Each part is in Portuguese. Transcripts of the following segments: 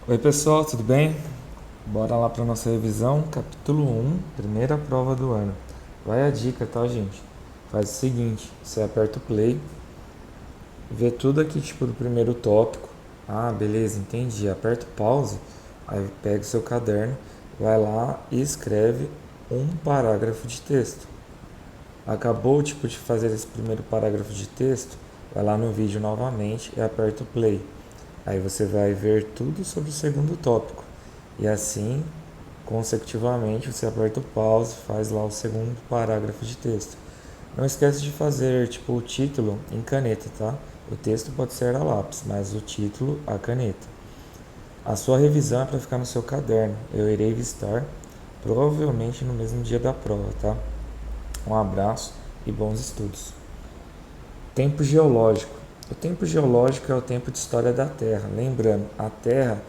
Oi pessoal, tudo bem? Bora lá para nossa revisão, capítulo 1, primeira prova do ano. Vai a dica, tá, gente? Faz o seguinte, você aperta o play, vê tudo aqui tipo do primeiro tópico. Ah, beleza, entendi. Aperta o pause, aí pega o seu caderno, vai lá e escreve um parágrafo de texto. Acabou tipo de fazer esse primeiro parágrafo de texto, vai lá no vídeo novamente e aperta o play. Aí você vai ver tudo sobre o segundo tópico. E assim, consecutivamente, você aperta o pause, faz lá o segundo parágrafo de texto. Não esquece de fazer tipo o título em caneta, tá? O texto pode ser a lápis, mas o título a caneta. A sua revisão é para ficar no seu caderno. Eu irei visitar provavelmente no mesmo dia da prova, tá? Um abraço e bons estudos. Tempo geológico. O tempo geológico é o tempo de história da Terra. Lembrando, a Terra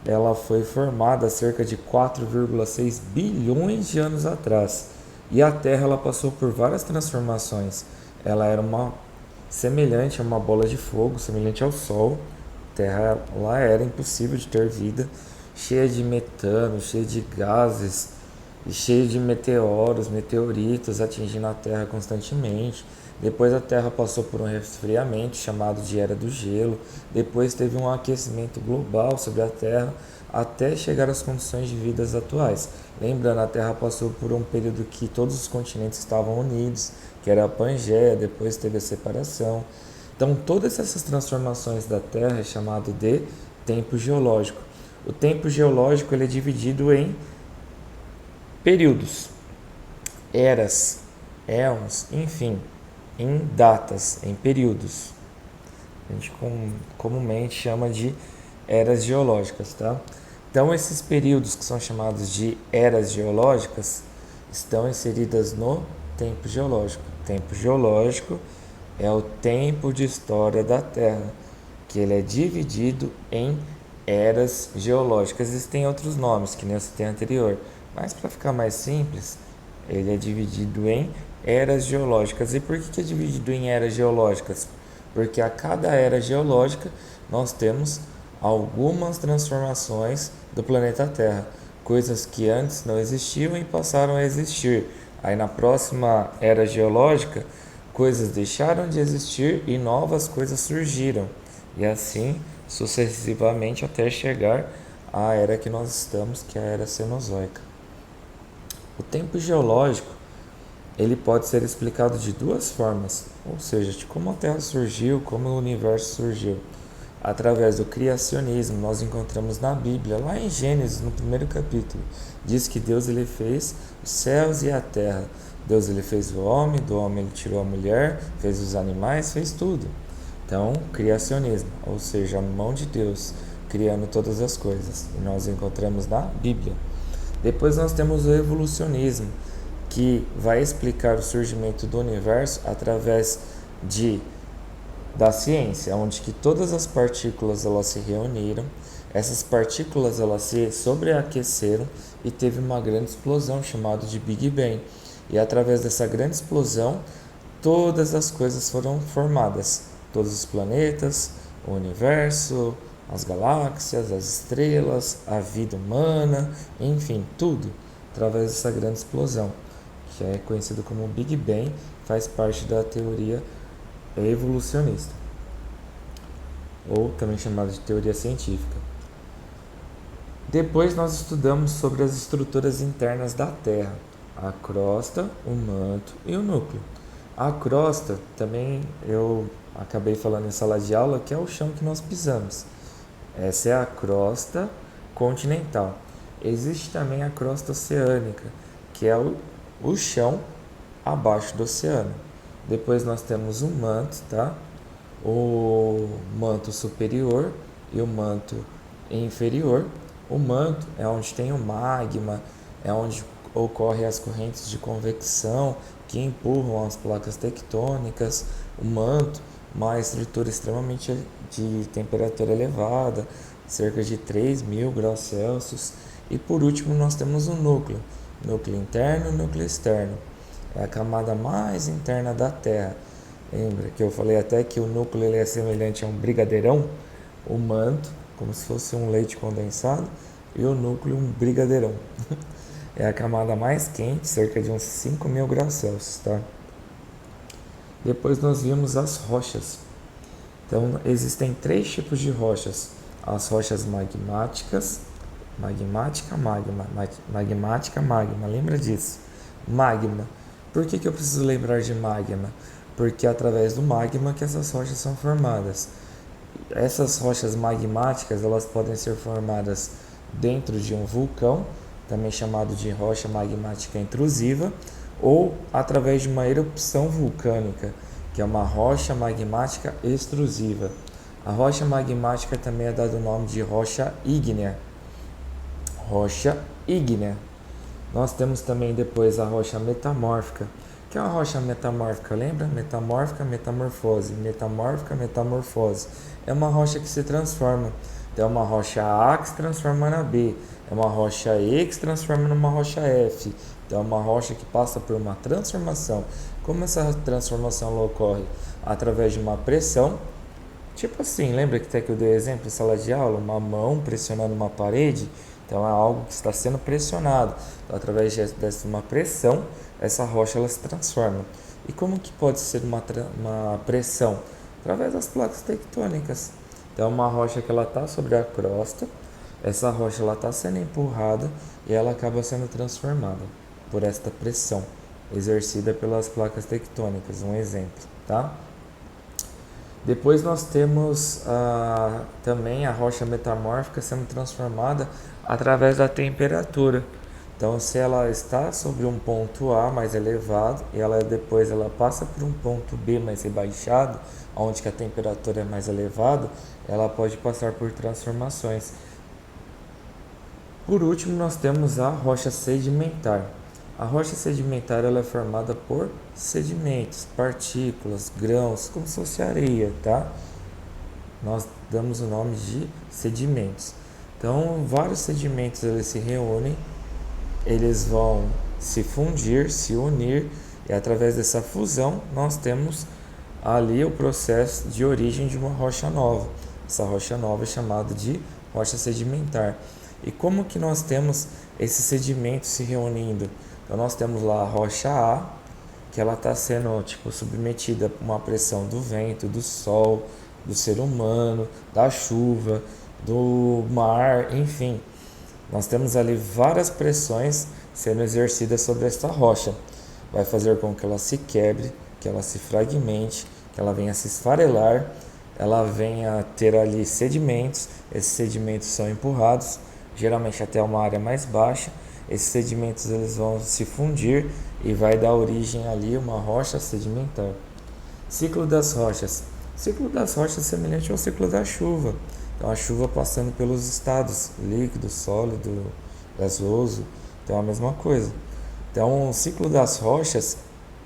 ela foi formada há cerca de 4,6 bilhões de anos atrás. E a Terra ela passou por várias transformações. Ela era uma semelhante a uma bola de fogo, semelhante ao Sol. A Terra lá era impossível de ter vida, cheia de metano, cheia de gases, e cheio de meteoros, meteoritos atingindo a Terra constantemente. Depois a Terra passou por um resfriamento chamado de Era do Gelo. Depois teve um aquecimento global sobre a Terra até chegar às condições de vida atuais. Lembrando, a Terra passou por um período que todos os continentes estavam unidos, que era a Pangeia, depois teve a separação. Então, todas essas transformações da Terra é chamado de tempo geológico. O tempo geológico ele é dividido em períodos, eras, éons, enfim, em datas, em períodos. A gente comumente chama de eras geológicas, tá? Então, esses períodos que são chamados de eras geológicas estão inseridas no tempo geológico. O tempo geológico é o tempo de história da Terra, que ele é dividido em eras geológicas. Existem outros nomes, que nem eu citei anterior, mas para ficar mais simples, ele é dividido em eras geológicas. E por que é dividido em eras geológicas? Porque a cada era geológica nós temos algumas transformações do planeta Terra, coisas que antes não existiam e passaram a existir. Aí na próxima era geológica, coisas deixaram de existir e novas coisas surgiram. E assim sucessivamente até chegar à era que nós estamos, que é a era Cenozoica. O tempo geológico ele pode ser explicado de duas formas, ou seja, de como a Terra surgiu, como o universo surgiu. Através do criacionismo, nós encontramos na Bíblia, lá em Gênesis, no primeiro capítulo, diz que Deus ele fez os céus e a terra. Deus ele fez o homem, do homem ele tirou a mulher, fez os animais, fez tudo. Então, criacionismo, ou seja, a mão de Deus criando todas as coisas. E nós encontramos na Bíblia. Depois nós temos o evolucionismo, que vai explicar o surgimento do universo através de da ciência, onde que todas as partículas elas se reuniram, essas partículas elas se sobreaqueceram e teve uma grande explosão chamada de Big Bang. E através dessa grande explosão, todas as coisas foram formadas, todos os planetas, o universo, as galáxias, as estrelas, a vida humana, enfim, tudo através dessa grande explosão, que é conhecido como Big Bang, faz parte da teoria evolucionista, ou também chamada de teoria científica. Depois nós estudamos sobre as estruturas internas da Terra, a crosta, o manto e o núcleo. A crosta, também eu acabei falando em sala de aula, que é o chão que nós pisamos. Essa é a crosta continental. Existe também a crosta oceânica, que é o chão abaixo do oceano. Depois nós temos o manto, tá? O manto superior e o manto inferior. O manto é onde tem o magma, é onde ocorrem as correntes de convecção que empurram as placas tectônicas. O manto, uma estrutura extremamente de temperatura elevada, cerca de 3.000 graus Celsius. E por último nós temos o núcleo interno e núcleo externo. É a camada mais interna da Terra. Lembra que eu falei até que o núcleo ele é semelhante a um brigadeirão? O manto como se fosse um leite condensado, e o núcleo um brigadeirão. É a camada mais quente, cerca de uns 5.000 graus Celsius, tá? Depois nós vimos as rochas. Então, existem 3 tipos de rochas. As rochas magmáticas, magma, lembra disso? Magma. Por que eu preciso lembrar de magma? Porque é através do magma que essas rochas são formadas. Essas rochas magmáticas, elas podem ser formadas dentro de um vulcão, também chamado de rocha magmática intrusiva, ou através de uma erupção vulcânica, que é uma rocha magmática extrusiva. A rocha magmática também é dado o nome de rocha ígnea. Rocha ígnea. Nós temos também depois a rocha metamórfica. O que é uma rocha metamórfica? Lembra? Metamórfica, metamorfose. Metamórfica, metamorfose. É uma rocha que se transforma. Então, é uma rocha A que se transforma na B. É uma rocha E que se transforma numa rocha F. Então, é uma rocha que passa por uma transformação. Como essa transformação ocorre? Através de uma pressão. Tipo assim, lembra que até que eu dei exemplo em sala de aula? Uma mão pressionando uma parede. Então, é algo que está sendo pressionado. Então, através dessa uma pressão, essa rocha ela se transforma. E como que pode ser uma pressão? Através das placas tectônicas. Então, é uma rocha que ela está sobre a crosta. Essa rocha ela está sendo empurrada e ela acaba sendo transformada por esta pressão exercida pelas placas tectônicas. Um exemplo, tá? Depois nós temos também a rocha metamórfica sendo transformada através da temperatura. Então, se ela está sobre um ponto A mais elevado e depois ela passa por um ponto B mais rebaixado, onde que a temperatura é mais elevada, ela pode passar por transformações. Por último, nós temos a rocha sedimentar. A rocha sedimentar ela é formada por sedimentos, partículas, grãos, como se fosse areia, tá? Nós damos o nome de sedimentos. Então, vários sedimentos eles se reúnem, eles vão se fundir, se unir, e através dessa fusão nós temos ali o processo de origem de uma rocha nova. Essa rocha nova é chamada de rocha sedimentar. E como que nós temos esses sedimentos se reunindo? Então nós temos lá a rocha A, que ela está sendo submetida a uma pressão do vento, do sol, do ser humano, da chuva, do mar, enfim. Nós temos ali várias pressões sendo exercidas sobre esta rocha. Vai fazer com que ela se quebre, que ela se fragmente, que ela venha se esfarelar, ela venha ter ali sedimentos. Esses sedimentos são empurrados, geralmente até uma área mais baixa. Esses sedimentos eles vão se fundir e vai dar origem ali a uma rocha sedimentar. Ciclo das rochas. O ciclo das rochas é semelhante ao ciclo da chuva. Então, a chuva passando pelos estados líquido, sólido, gasoso. Então, é a mesma coisa. Então, o ciclo das rochas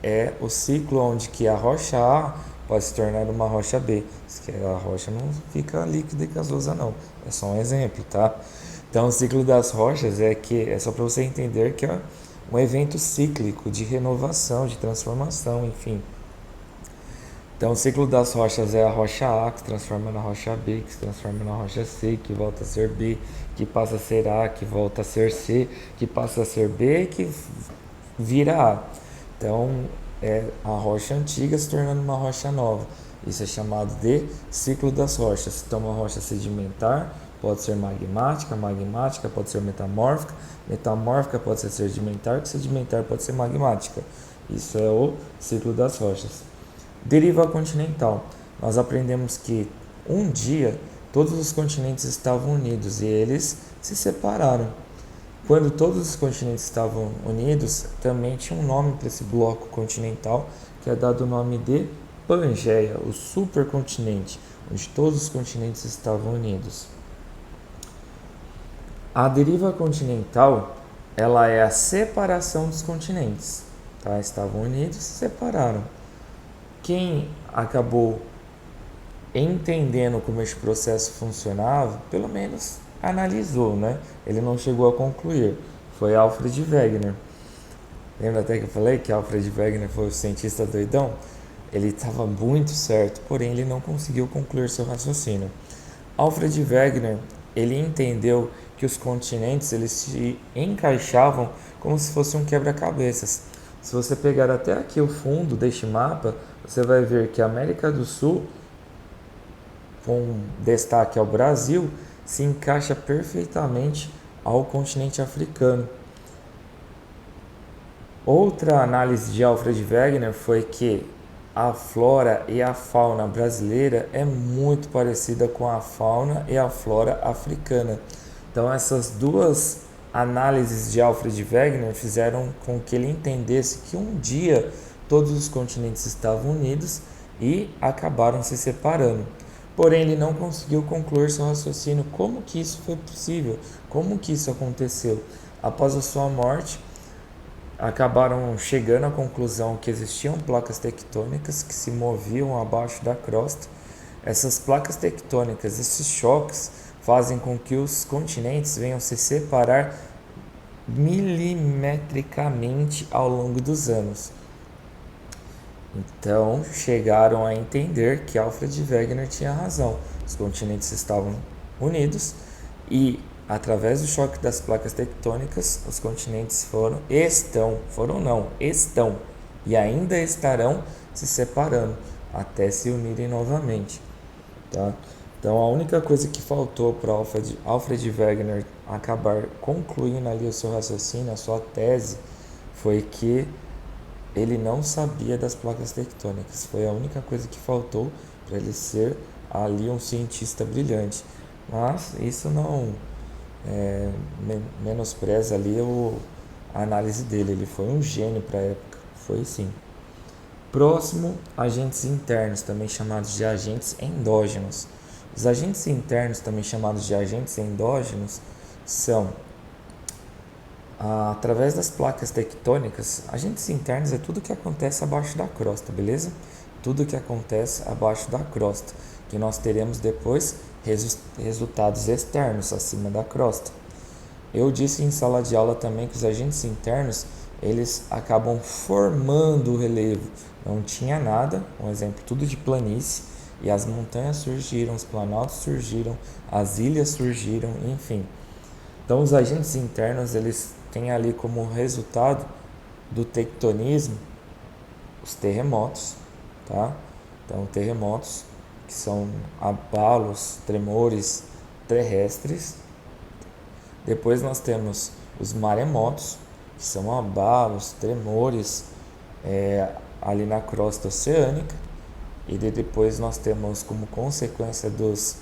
é o ciclo onde que a rocha A pode se tornar uma rocha B. Que a rocha não fica líquida e gasosa, não. É só um exemplo, tá? Então, o ciclo das rochas é só para você entender que é um evento cíclico de renovação, de transformação, enfim. Então, o ciclo das rochas é a rocha A, que se transforma na rocha B, que se transforma na rocha C, que volta a ser B, que passa a ser A, que volta a ser C, que passa a ser B, que vira A. Então, é a rocha antiga se tornando uma rocha nova. Isso é chamado de ciclo das rochas. Então, uma rocha sedimentar pode ser magmática, magmática pode ser metamórfica, metamórfica pode ser sedimentar, que sedimentar pode ser magmática. Isso é o ciclo das rochas. Deriva continental. Nós aprendemos que um dia todos os continentes estavam unidos e eles se separaram. Quando todos os continentes estavam unidos, também tinha um nome para esse bloco continental, que é dado o nome de Pangeia, o supercontinente, onde todos os continentes estavam unidos. A deriva continental, ela é a separação dos continentes, tá? Estavam unidos, se separaram. Quem acabou entendendo como esse processo funcionava, pelo menos analisou, né? Ele não chegou a concluir. Foi Alfred Wegener. Lembra até que eu falei que Alfred Wegener foi o cientista doidão? Ele estava muito certo, porém ele não conseguiu concluir seu raciocínio. Alfred Wegener, ele entendeu que os continentes eles se encaixavam como se fosse um quebra-cabeças. Se você pegar até aqui o fundo deste mapa, você vai ver que a América do Sul, com destaque ao Brasil, se encaixa perfeitamente ao continente africano. Outra análise de Alfred Wegener foi que a flora e a fauna brasileira é muito parecida com a fauna e a flora africana. Então essas duas análises de Alfred Wegener fizeram com que ele entendesse que um dia todos os continentes estavam unidos e acabaram se separando. Porém, ele não conseguiu concluir seu raciocínio como que isso foi possível, como que isso aconteceu. Após a sua morte, acabaram chegando à conclusão que existiam placas tectônicas que se moviam abaixo da crosta. Essas placas tectônicas, esses choques, fazem com que os continentes venham se separar milimetricamente ao longo dos anos. Então chegaram a entender que Alfred Wegener tinha razão. Os continentes estavam unidos e através do choque das placas tectônicas, os continentes estão e ainda estarão se separando até se unirem novamente, tá? Então a única coisa que faltou para Alfred Wegener acabar concluindo ali o seu raciocínio, a sua tese, foi que ele não sabia das placas tectônicas. Foi a única coisa que faltou para ele ser ali um cientista brilhante. Mas isso não menospreza ali a análise dele. Ele foi um gênio para a época. Foi sim. Próximo, agentes internos, também chamados de agentes endógenos. Os agentes internos, também chamados de agentes endógenos, são através das placas tectônicas. Agentes internos é tudo que acontece abaixo da crosta, beleza? Tudo que acontece abaixo da crosta, que nós teremos depois resultados externos acima da crosta. Eu disse em sala de aula também que os agentes internos eles acabam formando o relevo. Não tinha nada, um exemplo, tudo de planície, e as montanhas surgiram, os planaltos surgiram, as ilhas surgiram, enfim. Então os agentes internos eles têm ali como resultado do tectonismo os terremotos, tá? Então terremotos que são abalos, tremores terrestres. Depois nós temos os maremotos, que são abalos, tremores ali na crosta oceânica. E depois nós temos como consequência dos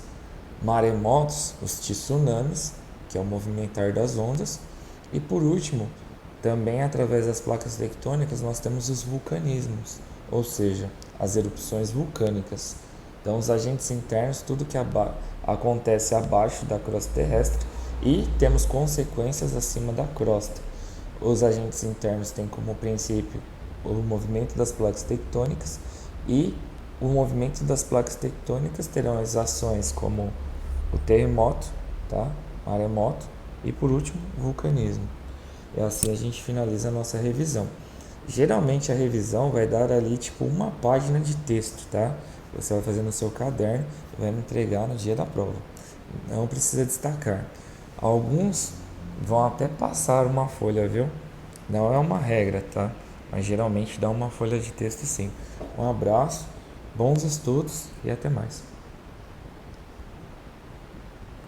maremotos os tsunamis, que é o movimentar das ondas. E por último, também através das placas tectônicas, nós temos os vulcanismos, ou seja, as erupções vulcânicas. Então, os agentes internos, tudo que acontece abaixo da crosta terrestre, e temos consequências acima da crosta. Os agentes internos têm como princípio o movimento das placas tectônicas, e o movimento das placas tectônicas terão as ações como o terremoto, tá? Maremoto e por último o vulcanismo. E assim a gente finaliza a nossa revisão. Geralmente a revisão vai dar ali tipo uma página de texto, tá? Você vai fazer no seu caderno e vai me entregar no dia da prova. Não precisa destacar. Alguns vão até passar uma folha, viu? Não é uma regra, tá? Mas geralmente dá uma folha de texto sim. Um abraço, bons estudos e até mais.